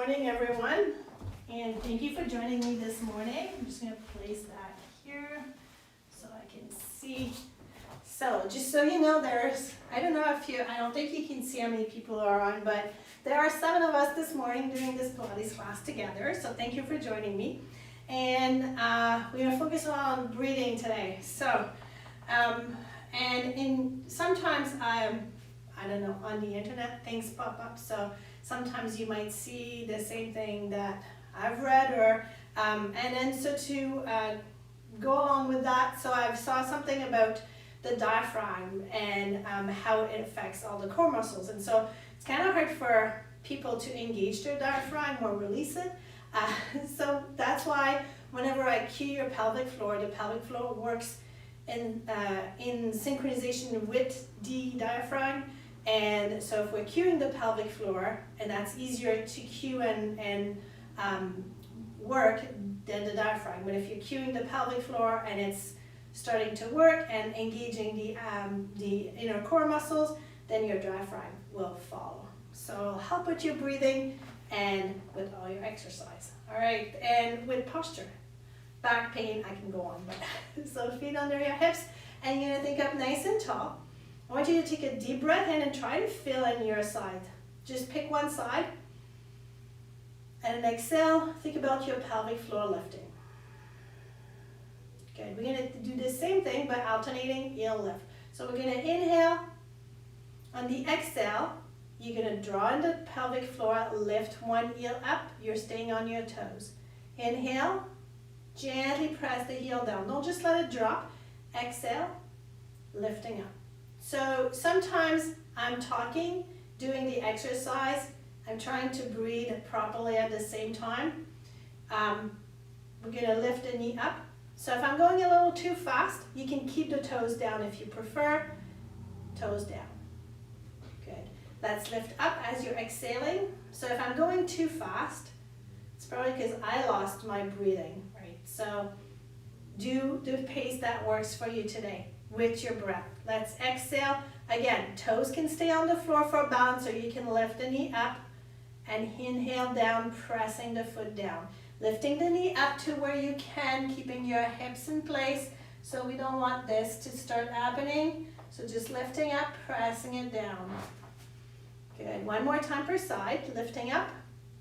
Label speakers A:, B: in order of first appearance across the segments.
A: morning, everyone, and thank you for joining me this morning. I'm just going to place that here so I can see. So just so you know, I don't think you can see how many people are on, but there are 7 of us this morning doing this Pilates class together, so thank you for joining me. And we're going to focus on breathing today. So, sometimes I don't know, on the internet things pop up, so sometimes you might see the same thing that I've read, or to go along with that, so I saw something about the diaphragm and how it affects all the core muscles, and so it's kind of hard for people to engage their diaphragm or release it. So that's why whenever I cue your pelvic floor, the pelvic floor works in synchronization with the diaphragm. And so if we're cueing the pelvic floor, and that's easier to cue and work than the diaphragm. But if you're cueing the pelvic floor and it's starting to work and engaging the inner core muscles, then your diaphragm will follow. So help with your breathing and with all your exercise. All right, and with posture. Back pain, I can go on, but so feet under your hips, and you're gonna think up nice and tall. I want you to take a deep breath in and try to feel in your side. Just pick one side. And exhale, think about your pelvic floor lifting. Good, we're gonna do the same thing by alternating heel lift. So we're gonna inhale. On the exhale, you're gonna draw in the pelvic floor, lift one heel up, you're staying on your toes. Inhale, gently press the heel down. Don't just let it drop. Exhale, lifting up. So sometimes I'm talking, doing the exercise, I'm trying to breathe properly at the same time. We're going to lift the knee up. So if I'm going a little too fast, you can keep the toes down if you prefer. Toes down. Good. Let's lift up as you're exhaling. So if I'm going too fast, it's probably because I lost my breathing, right? So do the pace that works for you today with your breath. Let's exhale. Again, toes can stay on the floor for balance, or you can lift the knee up and inhale down, pressing the foot down. Lifting the knee up to where you can, keeping your hips in place. So we don't want this to start happening. So just lifting up, pressing it down. Good. One more time per side. Lifting up,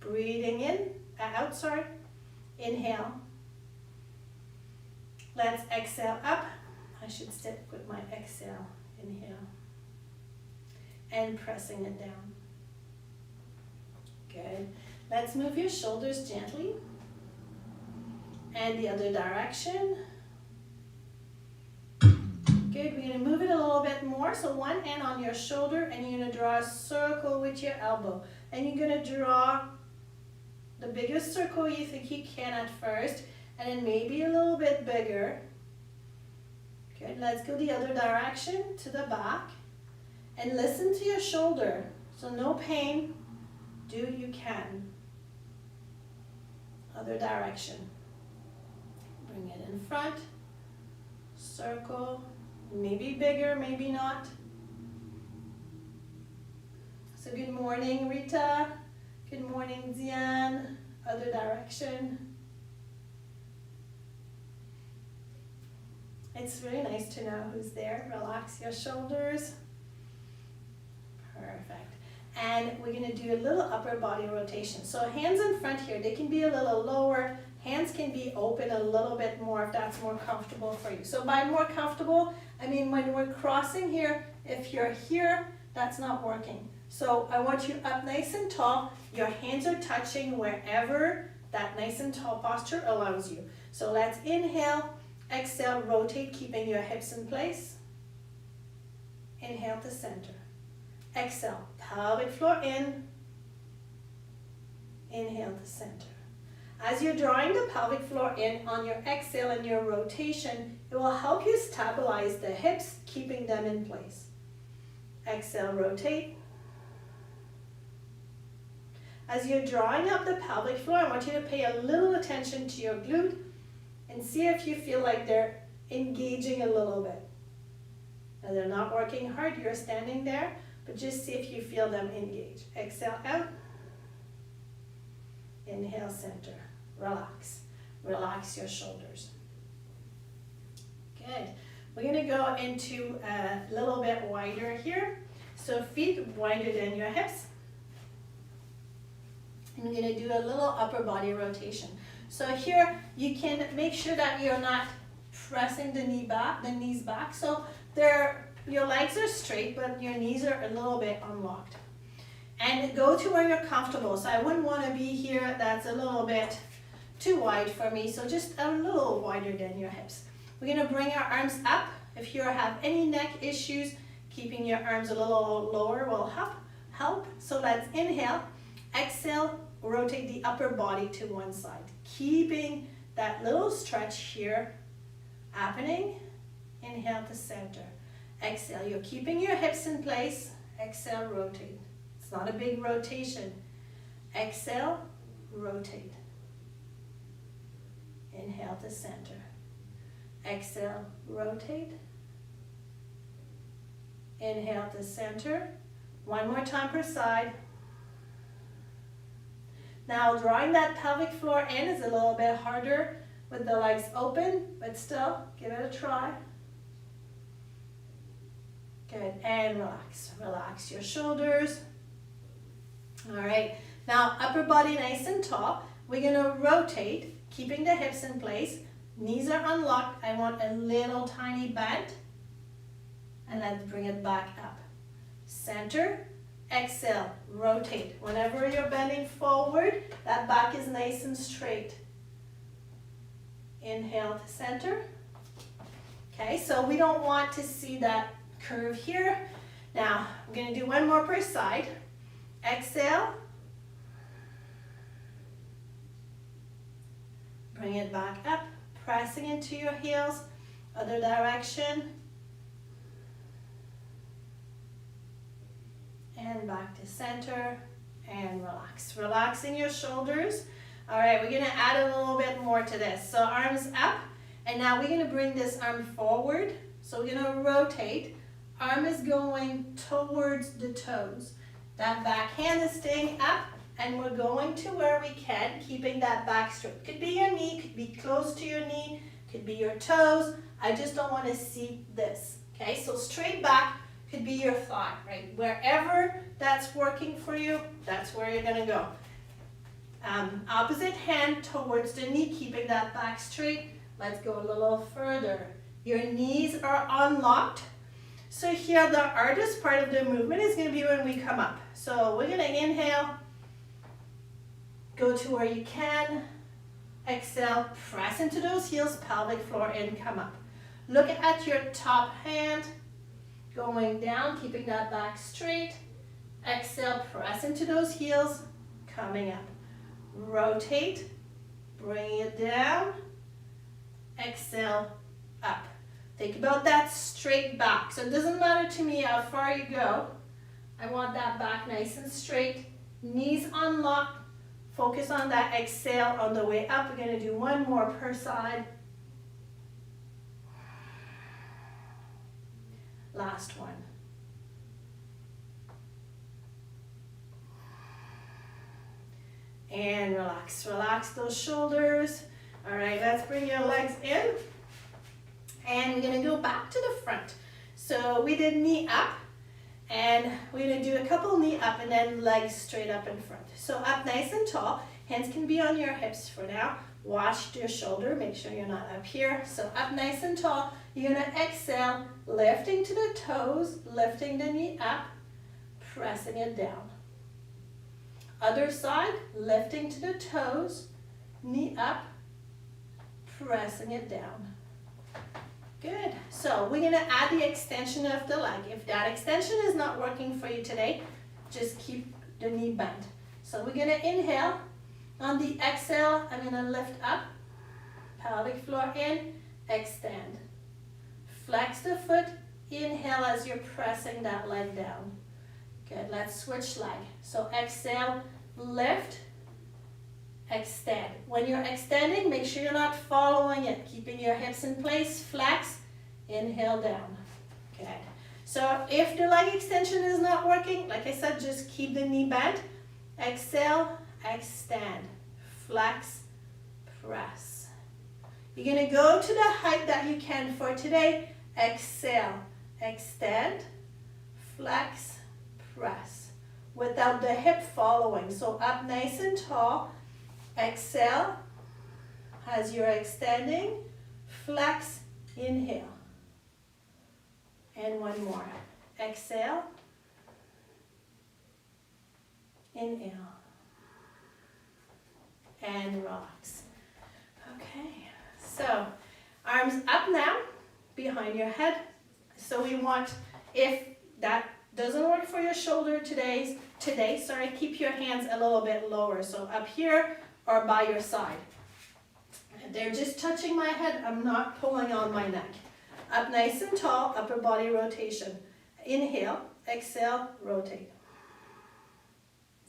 A: breathing in, inhale. Let's exhale up. I should stick with my exhale, inhale, and pressing it down. Good. Let's move your shoulders gently, and the other direction. Good, we're gonna move it a little bit more, so one hand on your shoulder, and you're gonna draw a circle with your elbow, and you're gonna draw the biggest circle you think you can at first, and then maybe a little bit bigger. Good, let's go the other direction to the back, and listen to your shoulder. So no pain, do you can. Other direction. Bring it in front, circle, maybe bigger, maybe not. So good morning, Rita. Good morning, Diane. Other direction. It's really nice to know who's there. Relax your shoulders. Perfect. And we're going to do a little upper body rotation. So hands in front here, they can be a little lower. Hands can be open a little bit more if that's more comfortable for you. So by more comfortable, I mean when we're crossing here, if you're here, that's not working. So I want you up nice and tall. Your hands are touching wherever that nice and tall posture allows you. So let's inhale. Exhale, rotate, keeping your hips in place. Inhale to center. Exhale, pelvic floor in. Inhale to center. As you're drawing the pelvic floor in on your exhale and your rotation, it will help you stabilize the hips, keeping them in place. Exhale, rotate. As you're drawing up the pelvic floor, I want you to pay a little attention to your glute and see if you feel like they're engaging a little bit. Now they're not working hard, you're standing there, but just see if you feel them engage. Exhale out. Inhale, center. Relax. Relax your shoulders. Good. We're going to go into a little bit wider here. So feet wider than your hips. And we're going to do a little upper body rotation. So here you can make sure that you're not pressing the knees back. So your legs are straight, but your knees are a little bit unlocked. And go to where you're comfortable. So I wouldn't want to be here. That's a little bit too wide for me. So just a little wider than your hips. We're going to bring our arms up. If you have any neck issues, keeping your arms a little lower will help. So let's inhale. Exhale, rotate the upper body to one side. Keeping that little stretch here happening. Inhale to center. Exhale, you're keeping your hips in place. Exhale, rotate. It's not a big rotation. Exhale, rotate. Inhale to center. Exhale, rotate. Inhale to center. One more time per side. Now drawing that pelvic floor in is a little bit harder with the legs open, but still, give it a try. Good, and relax. Relax your shoulders. All right, now upper body nice and tall. We're gonna rotate, keeping the hips in place. Knees are unlocked. I want a little tiny bend. And let's bring it back up. Center, exhale, rotate. Whenever you're bending forward, that back is nice and straight. Inhale to center. Okay, so we don't want to see that curve here. Now, I'm going to do one more per side. Exhale. Bring it back up, pressing into your heels. Other direction. And back to center. And relax. Relaxing your shoulders. All right, we're going to add a little bit more to this. So arms up. And now we're going to bring this arm forward. So we're going to rotate. Arm is going towards the toes. That back hand is staying up, and we're going to where we can, keeping that back straight. Could be your knee, could be close to your knee, could be your toes. I just don't want to see this. Okay, so straight back could be your thigh, right? Wherever that's working for you, that's where you're going to go. Opposite hand towards the knee, keeping that back straight. Let's go a little further. Your knees are unlocked. So here the hardest part of the movement is going to be when we come up. So we're going to inhale, go to where you can, exhale, press into those heels, pelvic floor in, come up. Look at your top hand, going down, keeping that back straight. Exhale, press into those heels, coming up. Rotate, bring it down, exhale, up. Think about that straight back. So it doesn't matter to me how far you go. I want that back nice and straight. Knees unlocked. Focus on that exhale on the way up. We're going to do one more per side. Last one. And relax. Relax those shoulders. All right, let's bring your legs in. And we're going to go back to the front. So we did knee up, and we're going to do a couple knee up and then legs straight up in front. So up nice and tall. Hands can be on your hips for now. Watch your shoulder. Make sure you're not up here. So up nice and tall. You're going to exhale, lifting to the toes, lifting the knee up, pressing it down. Other side, lifting to the toes, knee up, pressing it down. Good. So we're going to add the extension of the leg. If that extension is not working for you today, just keep the knee bent. So we're going to inhale. On the exhale, I'm going to lift up, pelvic floor in, extend. Flex the foot, inhale as you're pressing that leg down. Good. Let's switch leg. So exhale, lift, extend. When you're extending, make sure you're not following it. Keeping your hips in place, flex, inhale down. Good. So if the leg extension is not working, like I said, just keep the knee bent. Exhale, extend. flex, press. You're going to go to the height that you can for today. Exhale, extend, flex, press, without the hip following. So up nice and tall. Exhale as you're extending, flex, inhale. And one more. Exhale, inhale, and relax. Okay, so arms up now, behind your head. So we want, if that doesn't work for your shoulder today, keep your hands a little bit lower. So up here or by your side. They're just touching my head. I'm not pulling on my neck. Up nice and tall, upper body rotation. Inhale, exhale, rotate.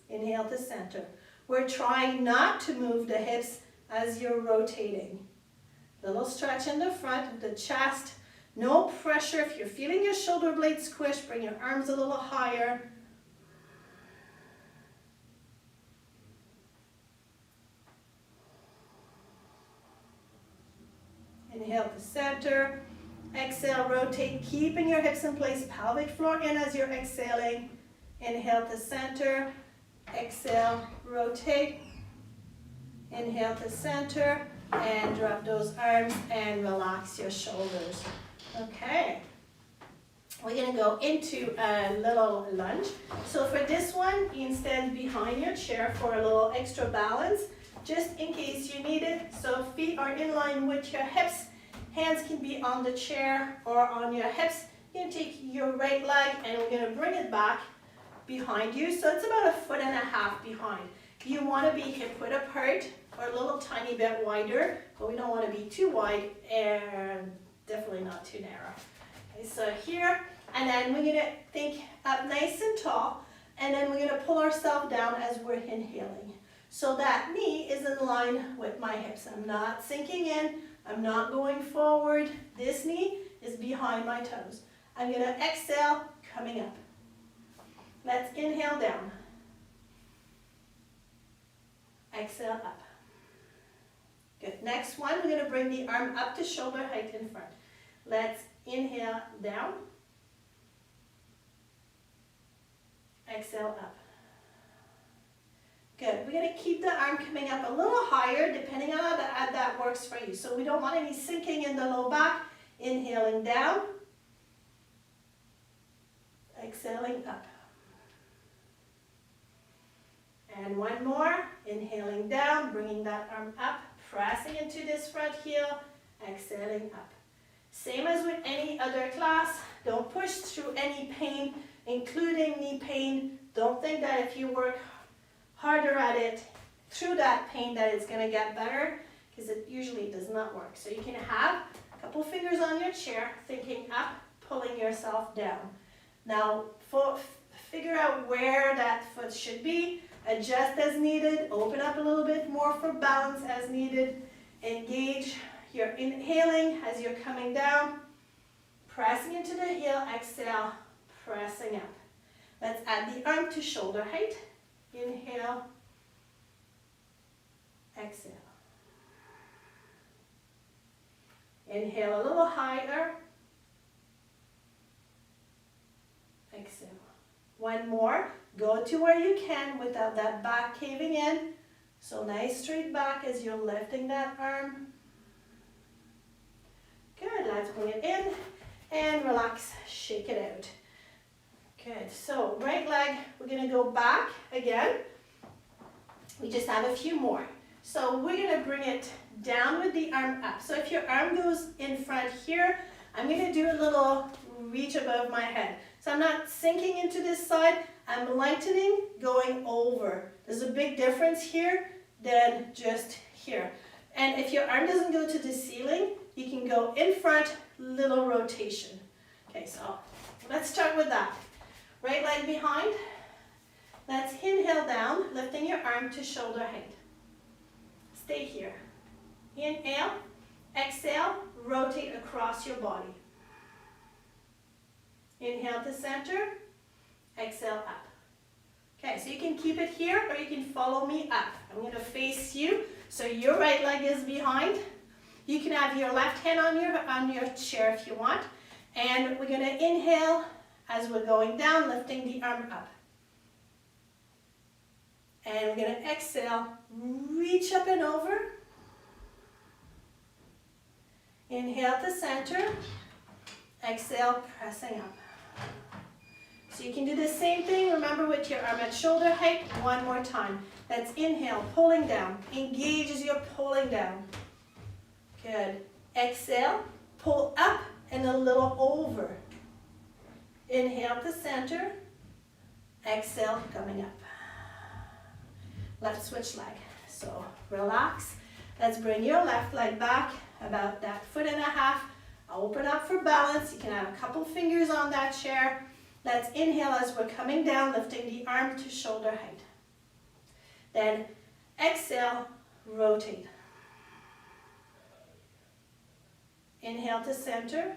A: Inhale to center. We're trying not to move the hips as you're rotating. Little stretch in the front of the chest. No pressure. If you're feeling your shoulder blades squish, bring your arms a little higher. Inhale to center. Exhale, rotate, keeping your hips in place. Pelvic floor in as you're exhaling. Inhale to center. Exhale, rotate. Inhale to center. And drop those arms and relax your shoulders. Okay. We're going to go into a little lunge. So for this one, you can stand behind your chair for a little extra balance, just in case you need it. So feet are in line with your hips. Hands can be on the chair or on your hips. You're going to take your right leg and we're going to bring it back behind you. So it's about 1.5 feet behind. You want to be hip width apart or a little tiny bit wider, but we don't want to be too wide and definitely not too narrow. Okay, so here, and then we're going to think up nice and tall, and then we're going to pull ourselves down as we're inhaling. So that knee is in line with my hips. I'm not sinking in. I'm not going forward. This knee is behind my toes. I'm going to exhale, coming up. Let's inhale down. Exhale up. Good. Next one, we're going to bring the arm up to shoulder height in front. Let's inhale down. Exhale up. Good. We're going to keep the arm coming up a little higher depending on how that works for you. So we don't want any sinking in the low back. Inhaling down. Exhaling up. And one more. Inhaling down, bringing that arm up, pressing into this front heel, exhaling up. Same as with any other class. Don't push through any pain, including knee pain. Don't think that if you work harder at it through that pain that it's going to get better, because it usually does not work. So you can have a couple fingers on your chair, thinking up, pulling yourself down. Now figure out where that foot should be. Adjust as needed, open up a little bit more for balance as needed. Engage your inhaling as you're coming down, pressing into the heel, exhale, pressing up. Let's add the arm to shoulder height. Inhale, exhale. Inhale a little higher, exhale. One more. Go to where you can without that back caving in. So nice straight back as you're lifting that arm. Good, let's bring it in and relax, shake it out. Good, so right leg, we're gonna go back again. We just have a few more. So we're gonna bring it down with the arm up. So if your arm goes in front here, I'm gonna do a little reach above my head. So I'm not sinking into this side, I'm lightening, going over. There's a big difference here than just here. And if your arm doesn't go to the ceiling, you can go in front, little rotation. Okay, so let's start with that. Right leg behind. Let's inhale down, lifting your arm to shoulder height. Stay here. Inhale, exhale, rotate across your body. Inhale to center. Exhale up. Okay, so so you can keep it here or you can follow me up. I'm going to face you, so your right leg is behind. You can have your left hand on your chair if you want. And we're going to inhale as we're going down, lifting the arm up. And we're going to exhale, reach up and over. Inhale to center. Exhale, pressing up. So you can do the same thing, remember, with your arm at shoulder height. One more time. Let's inhale, pulling down. Engage as you're pulling down. Good. Exhale, pull up and a little over. Inhale to center. Exhale, coming up. Left switch leg. So relax. Let's bring your left leg back about that 1.5 feet. Open up for balance. You can have a couple fingers on that chair. Let's inhale as we're coming down, lifting the arm to shoulder height. Then exhale, rotate. Inhale to center.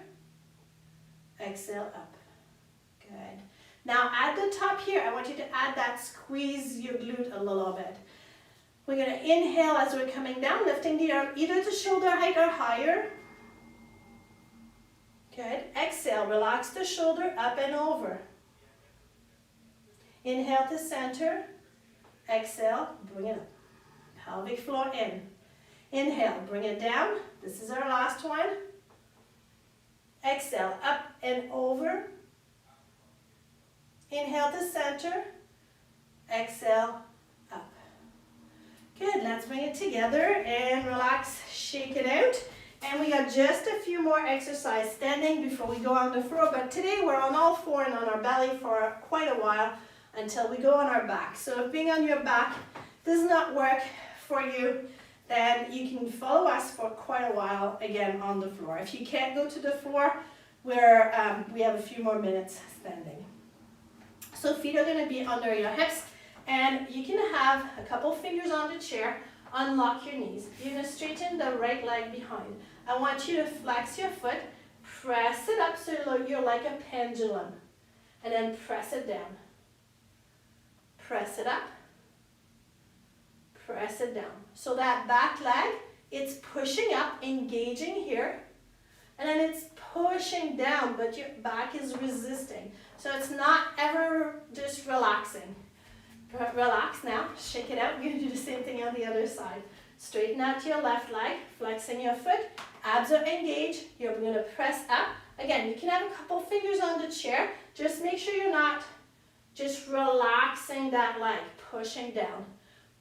A: Exhale up. Good. Now at the top here, I want you to add that squeeze your glute a little bit. We're going to inhale as we're coming down, lifting the arm either to shoulder height or higher. Good. Exhale, relax the shoulder up and over. Inhale to center. Exhale, bring it up. Pelvic floor in. Inhale, bring it down. This is our last one. Exhale, up and over. Inhale to center. Exhale, up. Good, let's bring it together and relax, shake it out. And we got just a few more exercises standing before we go on the floor. But today we're on all four and on our belly for quite a while until we go on our back. So if being on your back does not work for you, then you can follow us for quite a while again on the floor. If you can't go to the floor, we have a few more minutes standing. So feet are going to be under your hips, and you can have a couple fingers on the chair. Unlock your knees. You're going to straighten the right leg behind. I want you to flex your foot, press it up so you're like a pendulum, and then press it down. Press it up, press it down. So that back leg, it's pushing up, engaging here, and then it's pushing down, but your back is resisting. So it's not ever just relaxing. Relax now, shake it out. You're going to do the same thing on the other side. Straighten out your left leg, flexing your foot, abs are engaged. You're going to press up. Again, you can have a couple fingers on the chair. Just make sure you're not just relaxing that leg, pushing down.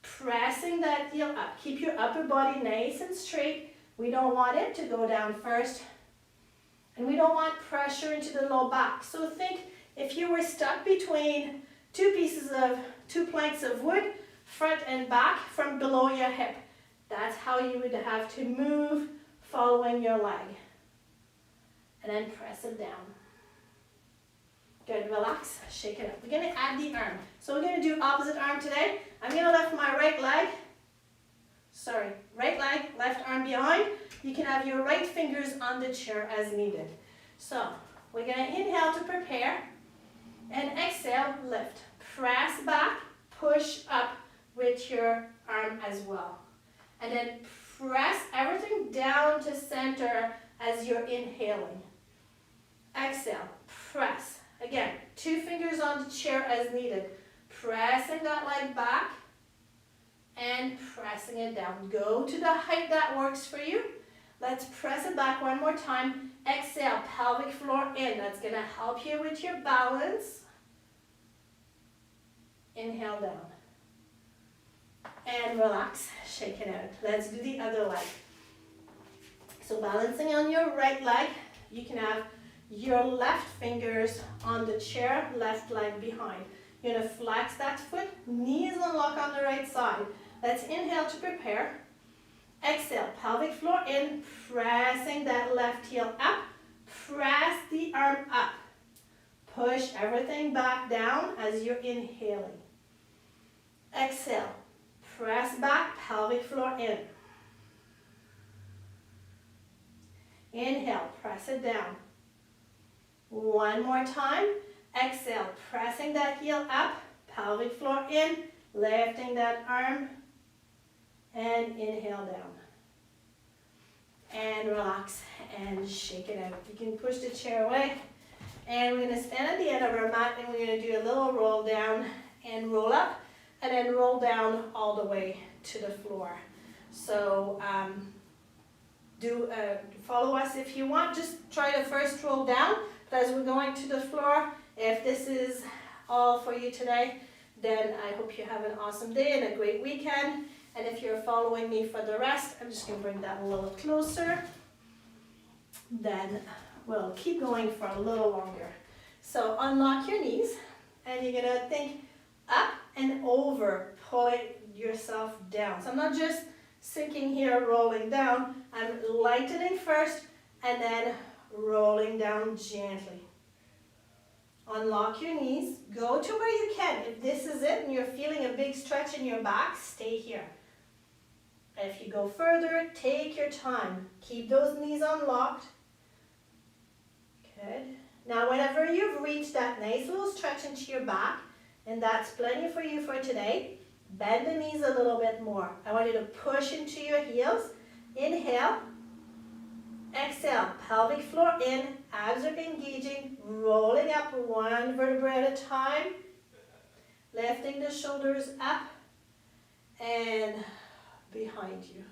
A: Pressing that heel up. Keep your upper body nice and straight. We don't want it to go down first. And we don't want pressure into the low back. So think if you were stuck between two planks of wood, front and back from below your hip. That's how you would have to move following your leg. And then press it down. Good, relax, shake it up. We're going to add the arm. So we're going to do opposite arm today. I'm going to lift my right leg, left arm behind. You can have your right fingers on the chair as needed. So we're going to inhale to prepare and exhale, lift. Press back, push up with your arm as well. And then press everything down to center as you're inhaling. Exhale, press. Again, two fingers on the chair as needed. Pressing that leg back and pressing it down. Go to the height that works for you. Let's press it back one more time. Exhale, pelvic floor in. That's going to help you with your balance. Inhale down. And relax, shake it out. Let's do the other leg. So balancing on your right leg, you can have your left fingers on the chair, left leg behind. You're going to flex that foot, knees unlock on the right side. Let's inhale to prepare. Exhale, pelvic floor in, pressing that left heel up. Press the arm up. Push everything back down as you're inhaling. Exhale, press back, pelvic floor in. Inhale, press it down. One more time. Exhale, pressing that heel up, pelvic floor in, lifting that arm, and inhale down. And relax and shake it out. You can push the chair away. And we're going to stand at the end of our mat and we're going to do a little roll down and roll up and then roll down all the way to the floor. So follow us if you want. Just try to first roll down. But as we're going to the floor, if this is all for you today, then I hope you have an awesome day and a great weekend. And if you're following me for the rest, I'm just going to bring that a little closer. Then we'll keep going for a little longer. So unlock your knees and you're going to think up and over, pulling yourself down. So I'm not just sinking here, rolling down. I'm lightening first and then rolling down gently. Unlock your knees. Go to where you can. If this is it and you're feeling a big stretch in your back, stay here. If you go further, take your time. Keep those knees unlocked. Good. Now, whenever you've reached that nice little stretch into your back, and that's plenty for you for today, bend the knees a little bit more. I want you to push into your heels. Inhale. Exhale. Pelvic floor in. Abs are engaging. Rolling up one vertebra at a time. Lifting the shoulders up and behind you.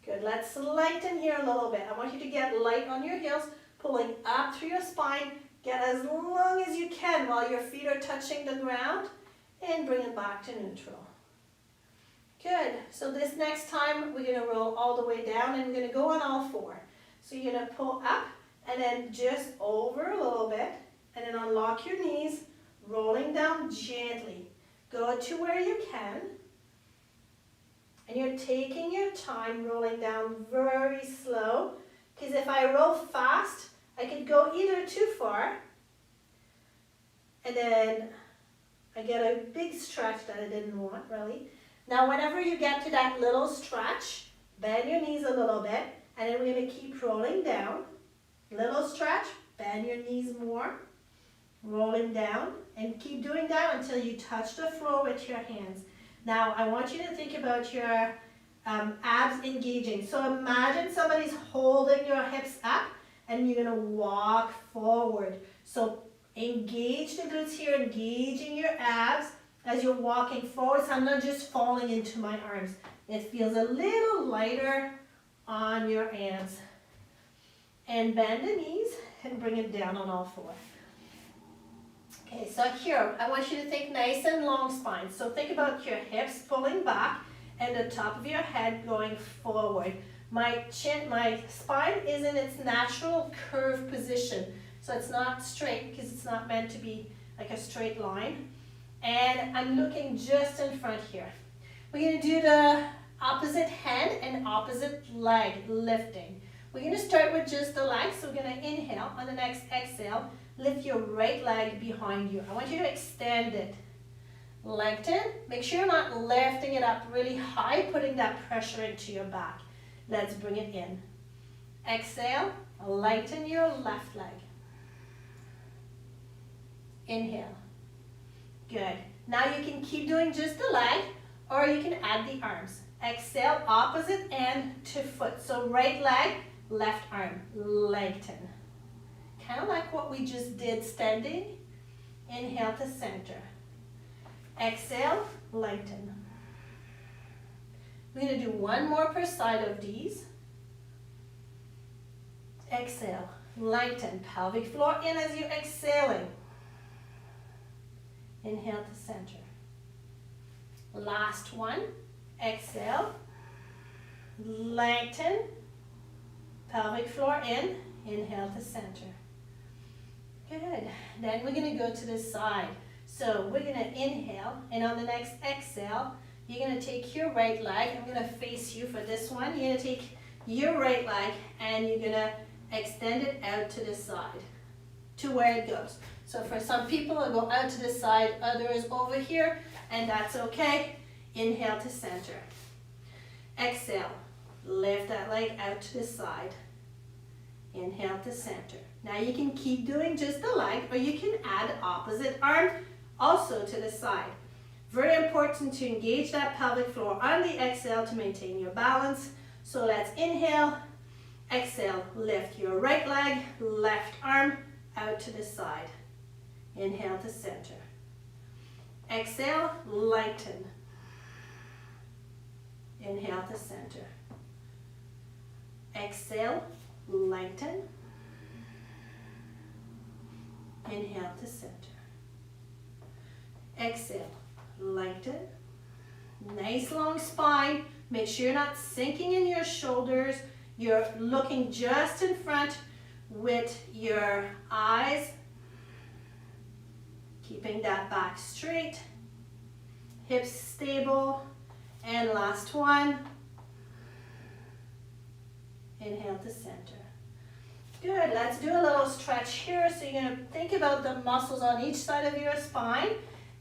A: Good. Let's lighten here a little bit. I want you to get light on your heels, pulling up through your spine. Get as long as you can while your feet are touching the ground and bring it back to neutral. Good. So this next time we're going to roll all the way down and we're going to go on all four. So you're going to pull up and then just over a little bit and then unlock your knees, rolling down gently. Go to where you can. And you're taking your time rolling down very slow, because if I roll fast, I could go either too far, and then I get a big stretch that I didn't want, really. Now, whenever you get to that little stretch, bend your knees a little bit, and then we're going to keep rolling down. Little stretch, bend your knees more, rolling down, and keep doing that until you touch the floor with your hands. Now, I want you to think about your abs engaging. So imagine somebody's holding your hips up and you're going to walk forward. So engage the glutes here, engaging your abs as you're walking forward. So I'm not just falling into my arms. It feels a little lighter on your hands. And bend the knees and bring it down on all four. Okay, so here, I want you to think nice and long spine. So think about your hips pulling back and the top of your head going forward. My spine is in its natural curved position. So it's not straight because it's not meant to be like a straight line. And I'm looking just in front here. We're going to do the opposite hand and opposite leg lifting. We're going to start with just the legs. So we're going to inhale. On the next exhale, lift your right leg behind you. I want you to extend it. Lengthen. Make sure you're not lifting it up really high, putting that pressure into your back. Let's bring it in. Exhale. Lighten your left leg. Inhale. Good. Now you can keep doing just the leg, or you can add the arms. Exhale, opposite end to foot. So right leg, left arm. Lengthen. Kind of like what we just did standing. Inhale to center. Exhale, lengthen. We're going to do one more per side of these. Exhale, lengthen. Pelvic floor in as you're exhaling. Inhale to center. Last one. Exhale. Lengthen. Pelvic floor in. Inhale to center. Good. Then we're going to go to the side. So we're going to inhale, and on the next exhale, you're going to take your right leg. I'm going to face you for this one. You're going to take your right leg, and you're going to extend it out to the side, to where it goes. So for some people, it'll go out to the side, others over here, and that's okay. Inhale to center. Exhale. Lift that leg out to the side. Inhale to center. Now you can keep doing just the leg, or you can add opposite arm also to the side. Very important to engage that pelvic floor on the exhale to maintain your balance. So let's inhale, exhale, lift your right leg, left arm out to the side. Inhale to center. Exhale, lighten. Inhale to center. Exhale, lighten. Inhale to center. Exhale, lighten. Nice long spine. Make sure you're not sinking in your shoulders. You're looking just in front with your eyes. Keeping that back straight. Hips stable. And last one. Inhale to center. Good. Let's do a little stretch here. So you're going to think about the muscles on each side of your spine.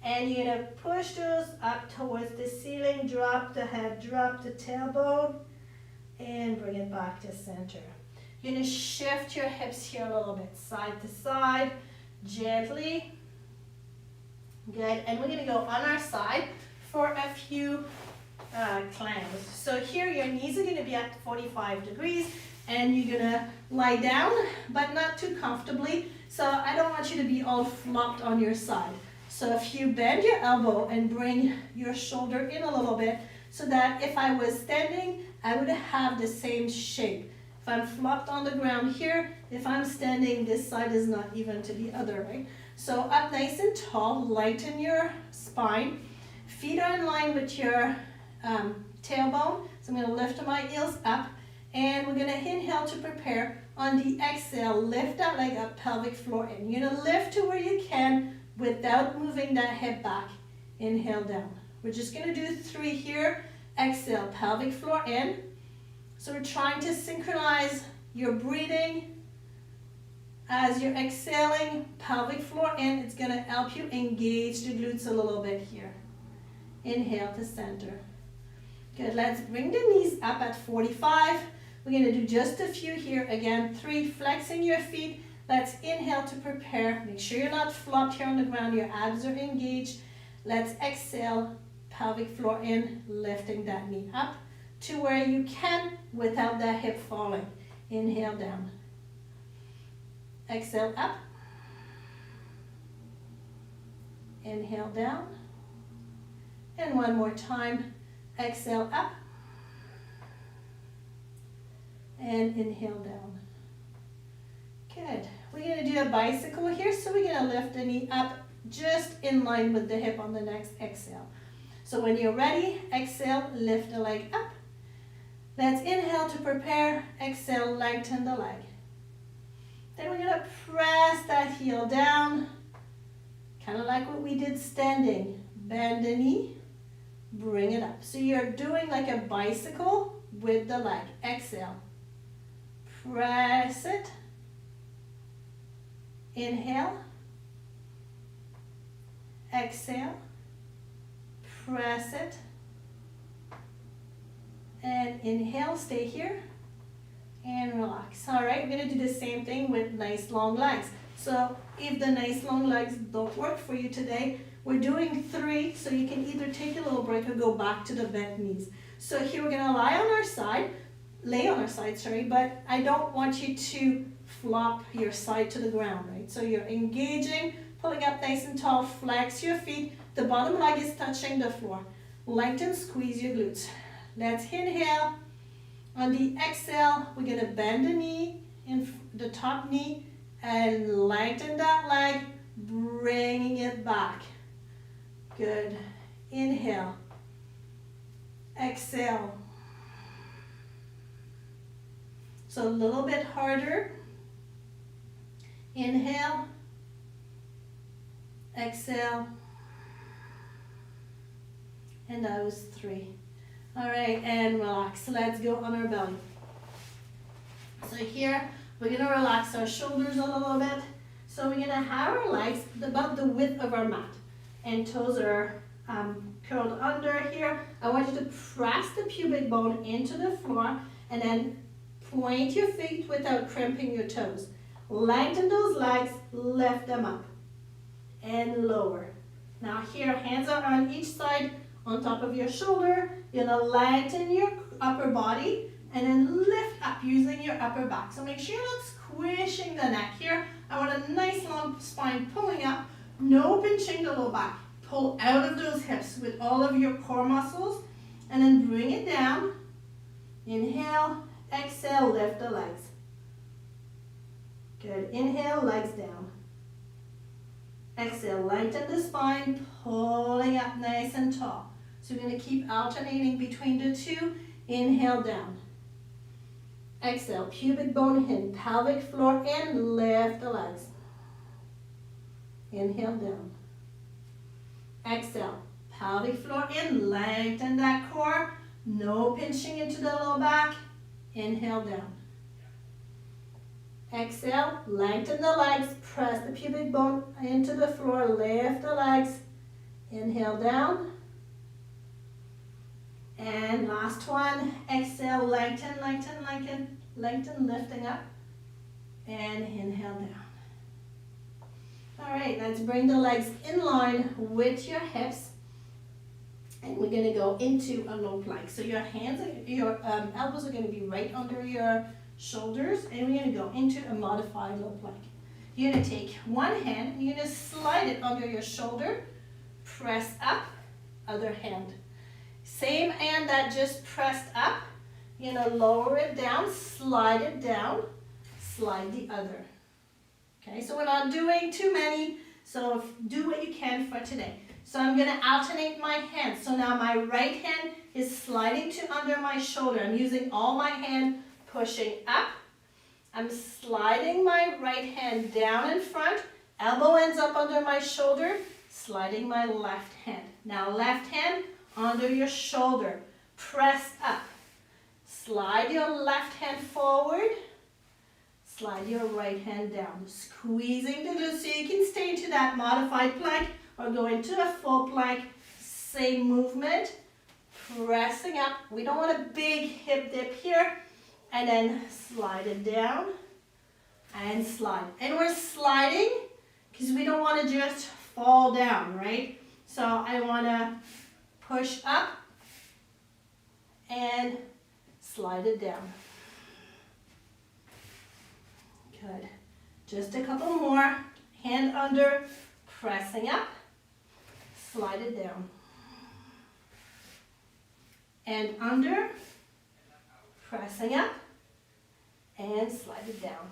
A: And you're going to push those up towards the ceiling. Drop the head, drop the tailbone. And bring it back to center. You're going to shift your hips here a little bit. Side to side. Gently. Good. And we're going to go on our side for a few clams. So here your knees are going to be at 45 degrees. And you're going to lie down, but not too comfortably. So I don't want you to be all flopped on your side. So if you bend your elbow and bring your shoulder in a little bit, so that if I was standing, I would have the same shape. If I'm flopped on the ground here, if I'm standing, this side is not even to the other, right? So up nice and tall, lighten your spine. Feet are in line with your tailbone. So I'm going to lift my heels up. And we're going to inhale to prepare. On the exhale, lift that leg up, pelvic floor in. You're going to lift to where you can without moving that hip back. Inhale down. We're just going to do 3 here. Exhale, pelvic floor in. So we're trying to synchronize your breathing. As you're exhaling, pelvic floor in. It's going to help you engage the glutes a little bit here. Inhale to center. Good. Let's bring the knees up at 45. We're going to do just a few here. Again, 3, flexing your feet. Let's inhale to prepare. Make sure you're not flopped here on the ground. Your abs are engaged. Let's exhale, pelvic floor in, lifting that knee up to where you can without that hip falling. Inhale down. Exhale up. Inhale down. And one more time. Exhale up. And inhale down. Good. We're going to do a bicycle here. So we're going to lift the knee up just in line with the hip on the next exhale. So when you're ready, exhale, lift the leg up. Let's inhale to prepare. Exhale, lengthen the leg. Then we're going to press that heel down. Kind of like what we did standing. Bend the knee. Bring it up. So you're doing like a bicycle with the leg. Exhale. Press it. Inhale. Exhale. Press it. And inhale, stay here. And relax. All right, we're going to do the same thing with nice long legs. So if the nice long legs don't work for you today, we're doing 3, so you can either take a little break or go back to the bent knees. So here we're going to lay on our side, but I don't want you to flop your side to the ground, right? So you're engaging, pulling up nice and tall, flex your feet. The bottom leg is touching the floor. Lengthen, squeeze your glutes. Let's inhale. On the exhale, we're going to bend the knee, in the top knee, and lengthen that leg, bringing it back. Good. Inhale. Exhale. So a little bit harder. Inhale. Exhale. And that was 3. All right, and relax. Let's go on our belly. So here, we're going to relax our shoulders a little bit. So we're going to have our legs about the width of our mat. And toes are curled under here. I want you to press the pubic bone into the floor and then point your feet without crimping your toes. Lengthen those legs, lift them up and lower. Now here, hands are on each side on top of your shoulder. You're gonna lengthen your upper body and then lift up using your upper back. So make sure you're not squishing the neck here. I want a nice long spine pulling up, no pinching the low back. Pull out of those hips with all of your core muscles and then bring it down. Inhale, exhale, lift the legs. Good, inhale, legs down. Exhale, lengthen the spine, pulling up nice and tall. So we're going to keep alternating between the two. Inhale down. Exhale, pubic bone in, pelvic floor in, lift the legs. Inhale down. Exhale, pelvic floor in, lengthen that core. No pinching into the low back. Inhale down. Exhale, lengthen the legs, press the pubic bone into the floor, lift the legs. Inhale down. And last one, exhale, lengthen, lengthen, lengthen, lengthen, lifting up. And inhale down. All right, let's bring the legs in line with your hips. And we're gonna go into a low plank. So your hands, your elbows are gonna be right under your shoulders, and we're gonna go into a modified low plank. You're gonna take one hand, and you're gonna slide it under your shoulder, press up, other hand. Same hand that just pressed up, you're gonna lower it down, slide it down, slide the other. Okay, so we're not doing too many, so do what you can for today. So I'm gonna alternate my hands. So now my right hand is sliding to under my shoulder. I'm using all my hand, pushing up. I'm sliding my right hand down in front, elbow ends up under my shoulder, sliding my left hand. Now left hand under your shoulder, press up. Slide your left hand forward, slide your right hand down, squeezing the glutes so you can stay into that modified plank or go into a full plank. Same movement, pressing up. We don't want a big hip dip here. And then slide it down and slide. And we're sliding because we don't want to just fall down, right? So I want to push up and slide it down. Good. Just a couple more. Hand under, pressing up, slide it down. And under, pressing up, and slide it down.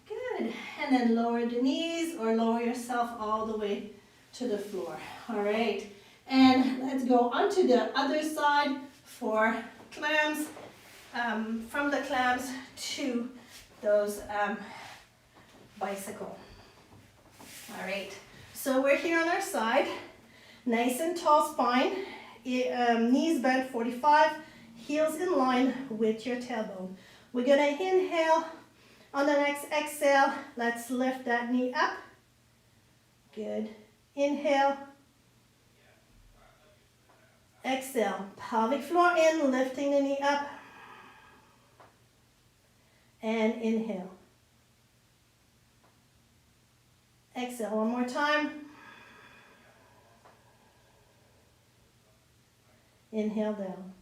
A: Good. And then lower the knees or lower yourself all the way to the floor. All right. And let's go onto the other side for clams. From the clams to those bicycle. All right. So we're here on our side. Nice and tall spine. Knees bent 45. Heels in line with your tailbone. We're gonna inhale. On the next exhale, let's lift that knee up. Good. Inhale. Exhale. Pelvic floor in, lifting the knee up. And inhale. Exhale one more time. Inhale down.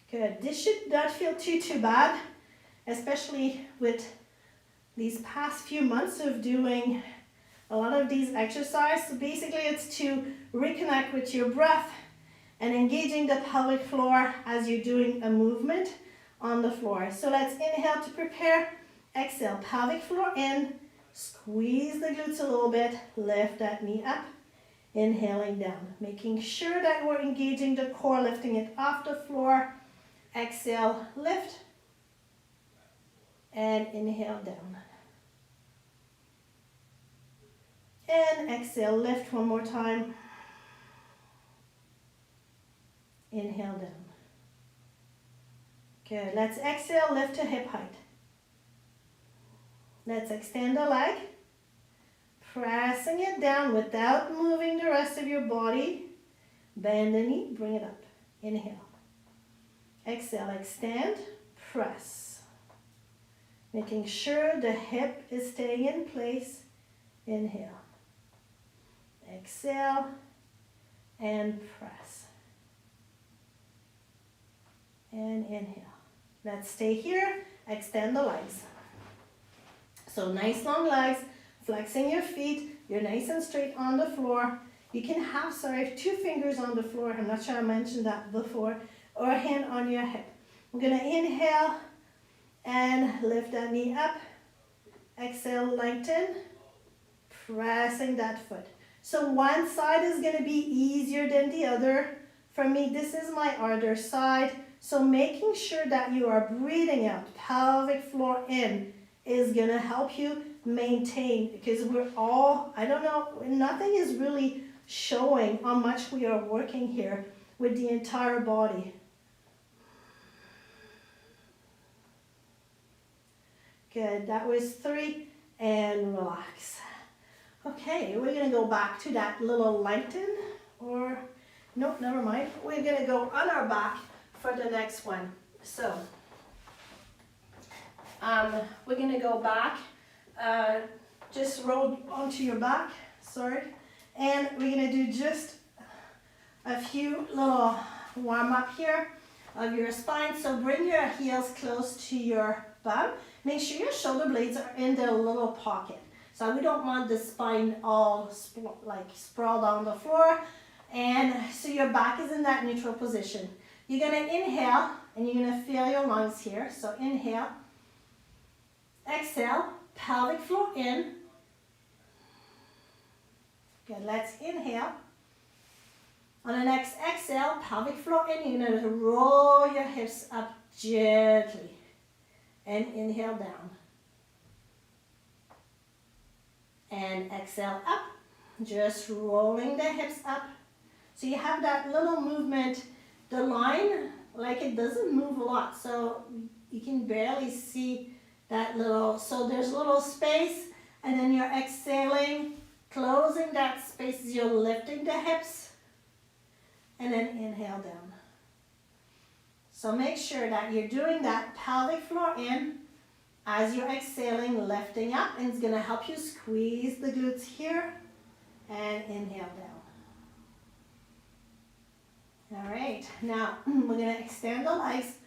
A: Good. This should not feel too bad, especially with these past few months of doing a lot of these exercises. So basically it's to reconnect with your breath and engaging the pelvic floor as you're doing a movement on the floor. So let's inhale to prepare. Exhale, pelvic floor in. Squeeze the glutes a little bit. Lift that knee up. Inhaling down. Making sure that we're engaging the core, lifting it off the floor. Exhale, lift. And inhale down. And exhale, lift one more time. Inhale down. Good. Let's exhale, lift to hip height. Let's extend the leg. Pressing it down without moving the rest of your body. Bend the knee, bring it up. Inhale. Exhale, extend, press. Making sure the hip is staying in place. Inhale. Exhale and press. And inhale. Let's stay here. Extend the legs. So nice long legs, flexing your feet. You're nice and straight on the floor. You can have, 2 fingers on the floor. I'm not sure I mentioned that before. Or a hand on your hip. We're going to inhale and lift that knee up. Exhale, lengthen. Pressing that foot. So one side is going to be easier than the other. For me, this is my other side. So making sure that you are breathing out, pelvic floor in, is going to help you maintain, because we're all, I don't know, nothing is really showing how much we are working here with the entire body. Good, that was 3, and relax. Okay, we're going to go back to that little lengthen, or, nope, never mind. We're going to go on our back for the next one. So, we're going to go back, just roll onto your back, and we're going to do just a few little warm up here of your spine. So bring your heels close to your bum. Make sure your shoulder blades are in the little pocket. So we don't want the spine all sprawled on the floor. And so your back is in that neutral position. You're going to inhale, and you're going to feel your lungs here. So inhale. Exhale, pelvic floor in. Good, let's inhale. On the next exhale, pelvic floor in, you're going to roll your hips up gently. And inhale down. And exhale up, just rolling the hips up. So you have that little movement. The line, it doesn't move a lot, so you can barely see that little, so there's a little space, and then you're exhaling, closing that space as you're lifting the hips, and then inhale down. So make sure that you're doing that pelvic floor in as you're exhaling, lifting up, and it's going to help you squeeze the glutes here, and inhale down. All right, now we're going to extend the legs.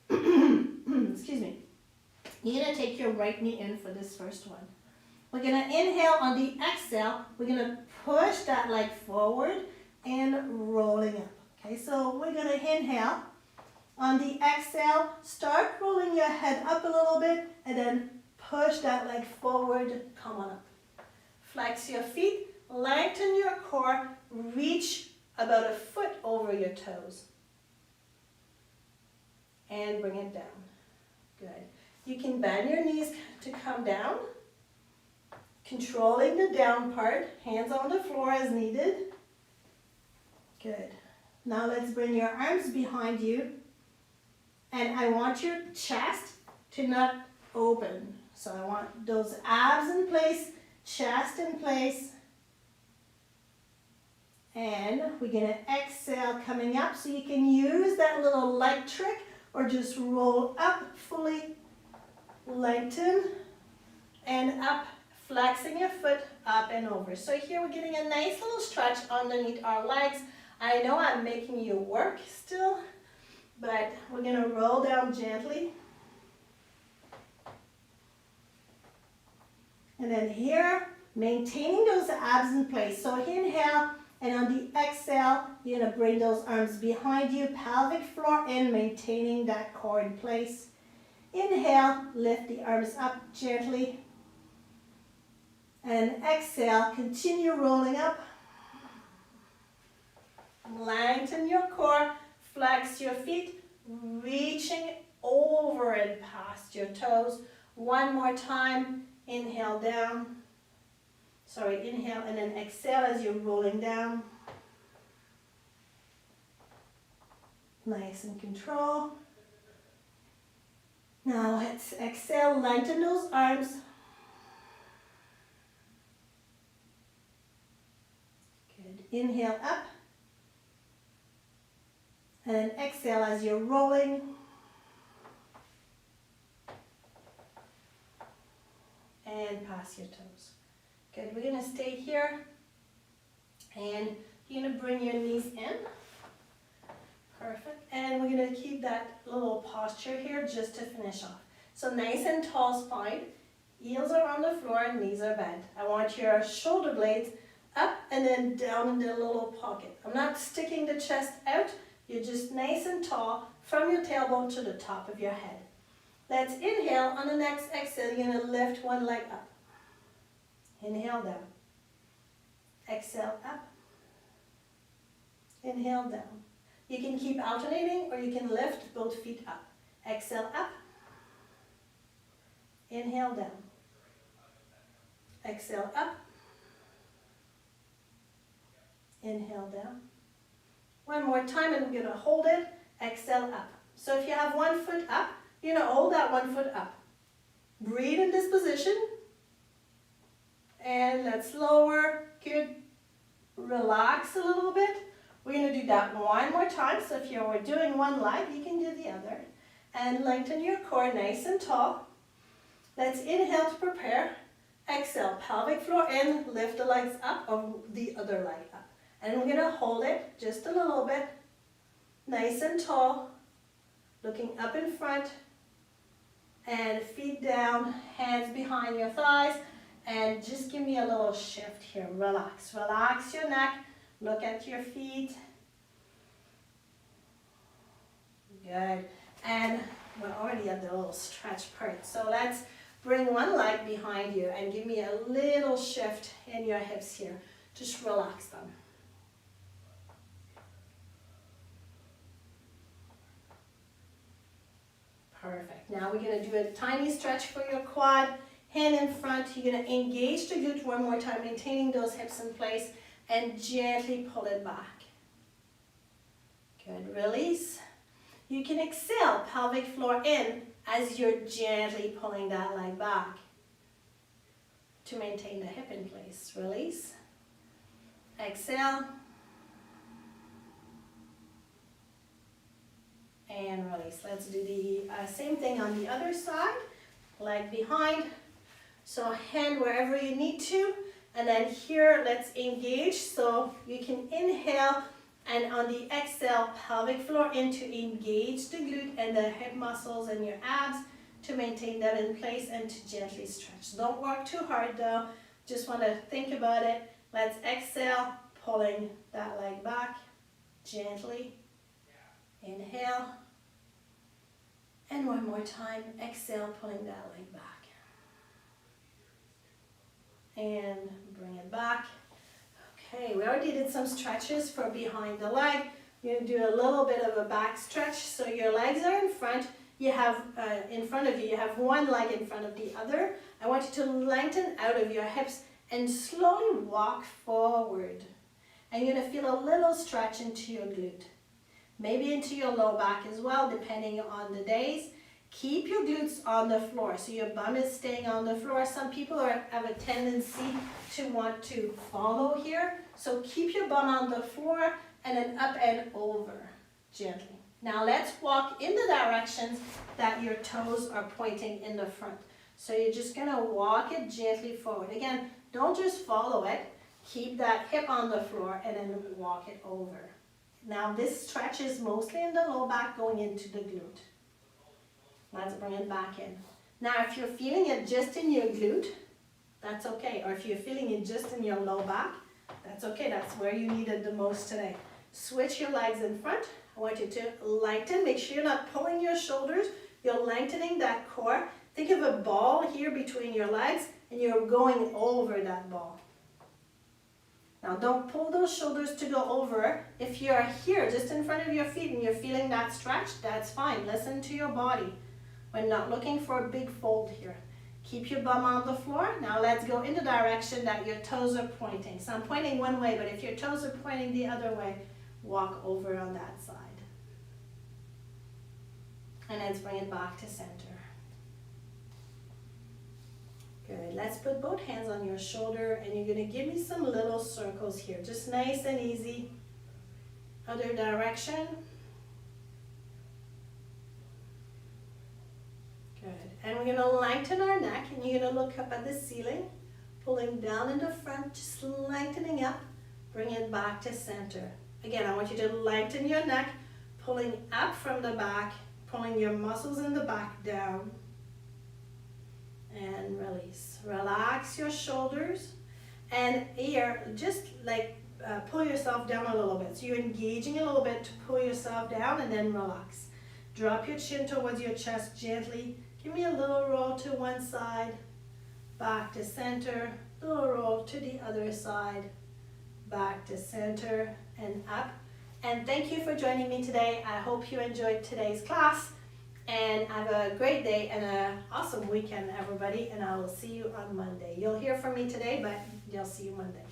A: Excuse me. You're going to take your right knee in for this first one. We're going to inhale. On the exhale, we're going to push that leg forward and rolling up. Okay, so we're going to inhale. On the exhale, start rolling your head up a little bit, and then push that leg forward, come on up. Flex your feet, lengthen your core, reach about a foot over your toes. And bring it down. Good. You can bend your knees to come down, controlling the down part, hands on the floor as needed. Good. Now let's bring your arms behind you, and I want your chest to not open. So I want those abs in place, chest in place. And we're going to exhale coming up, so you can use that little leg trick or just roll up fully. Lengthen and up, flexing your foot up and over. So here we're getting a nice little stretch underneath our legs. I know I'm making you work still, but we're going to roll down gently. And then here, maintaining those abs in place. So inhale, and on the exhale, you're going to bring those arms behind you, pelvic floor in, maintaining that core in place. Inhale, lift the arms up gently. And exhale, continue rolling up. Lengthen your core, flex your feet, reaching over and past your toes. One more time, inhale down. Inhale and then exhale as you're rolling down. Nice and control. Now let's exhale, lengthen those arms. Good. Inhale up. And then exhale as you're rolling. And pass your toes. Good. We're going to stay here. And you're gonna bring your knees in. Perfect. And we're gonna keep that little posture here just to finish off. So nice and tall spine. Heels are on the floor, knees are bent. I want your shoulder blades up and then down in the little pocket. I'm not sticking the chest out. You're just nice and tall from your tailbone to the top of your head. Let's inhale. On the next exhale, you're going to lift one leg up. Inhale down. Exhale up. Inhale down. You can keep alternating or you can lift both feet up. Exhale up. Inhale down. Exhale up. Inhale down. One more time and we're going to hold it. Exhale up. So if you have one foot up, you're going to hold that one foot up. Breathe in this position. And let's lower. Good. Relax a little bit. We're going to do that one more time. So if you're doing one leg, you can do the other. And lengthen your core nice and tall. Let's inhale to prepare. Exhale, pelvic floor in, lift the legs up, or the other leg up. And we're going to hold it just a little bit. Nice and tall. Looking up in front. And feet down, hands behind your thighs. And just give me a little shift here. Relax. Relax your neck. Look at your feet. Good. And we're already at the little stretch part. So let's bring one leg behind you and give me a little shift in your hips here. Just relax them. Perfect. Now we're going to do a tiny stretch for your quad. Hand in front. You're going to engage the glute one more time, maintaining those hips in place. And gently pull it back. Good. Release. You can exhale, pelvic floor in, as you're gently pulling that leg back to maintain the hip in place. Release. Exhale. And release. Let's do the same thing on the other side. Leg behind. So hand wherever you need to. And then here, let's engage. So you can inhale, and on the exhale, pelvic floor in to engage the glute and the hip muscles and your abs to maintain that in place and to gently stretch. Don't work too hard though. Just want to think about it. Let's exhale, pulling that leg back gently. Inhale. And one more time, exhale, pulling that leg back. And bring it back. Okay, we already did some stretches for behind the leg. You're going to do a little bit of a back stretch. So your legs are in front. You have, in front of you, you have one leg in front of the other. I want you to lengthen out of your hips and slowly walk forward. And you're going to feel a little stretch into your glute. Maybe into your low back as well, depending on the days. Keep your glutes on the floor, so your bum is staying on the floor. Some people have a tendency to want to follow here. So keep your bum on the floor and then up and over gently. Now let's walk in the directions that your toes are pointing in the front. So you're just going to walk it gently forward. Again, don't just follow it. Keep that hip on the floor and then walk it over. Now this stretch is mostly in the low back going into the glute. Let's bring it back in. Now if you're feeling it just in your glute, that's okay. Or if you're feeling it just in your low back, that's okay. That's where you need it the most today. Switch your legs in front. I want you to lengthen. Make sure you're not pulling your shoulders. You're lengthening that core. Think of a ball here between your legs and you're going over that ball. Now don't pull those shoulders to go over. If you're here just in front of your feet and you're feeling that stretch, that's fine. Listen to your body. We're not looking for a big fold here. Keep your bum on the floor. Now let's go in the direction that your toes are pointing. So I'm pointing one way, but if your toes are pointing the other way, walk over on that side. And let's bring it back to center. Good. Let's put both hands on your shoulder and you're going to give me some little circles here. Just nice and easy. Other direction. Good. And we're going to lengthen our neck and you're going to look up at the ceiling. Pulling down in the front, just lengthening up. bring it back to center. Again, I want you to lengthen your neck, pulling up from the back, pulling your muscles in the back down, and release. Relax your shoulders, and here, just like pull yourself down a little bit. So you're engaging a little bit to pull yourself down, and then relax. Drop your chin towards your chest gently. Give me a little roll to one side, back to center, little roll to the other side, back to center, and up. And thank you for joining me today. I hope you enjoyed today's class, and have a great day and an awesome weekend, everybody, and I will see you on Monday. You'll hear from me today, but you'll see you Monday.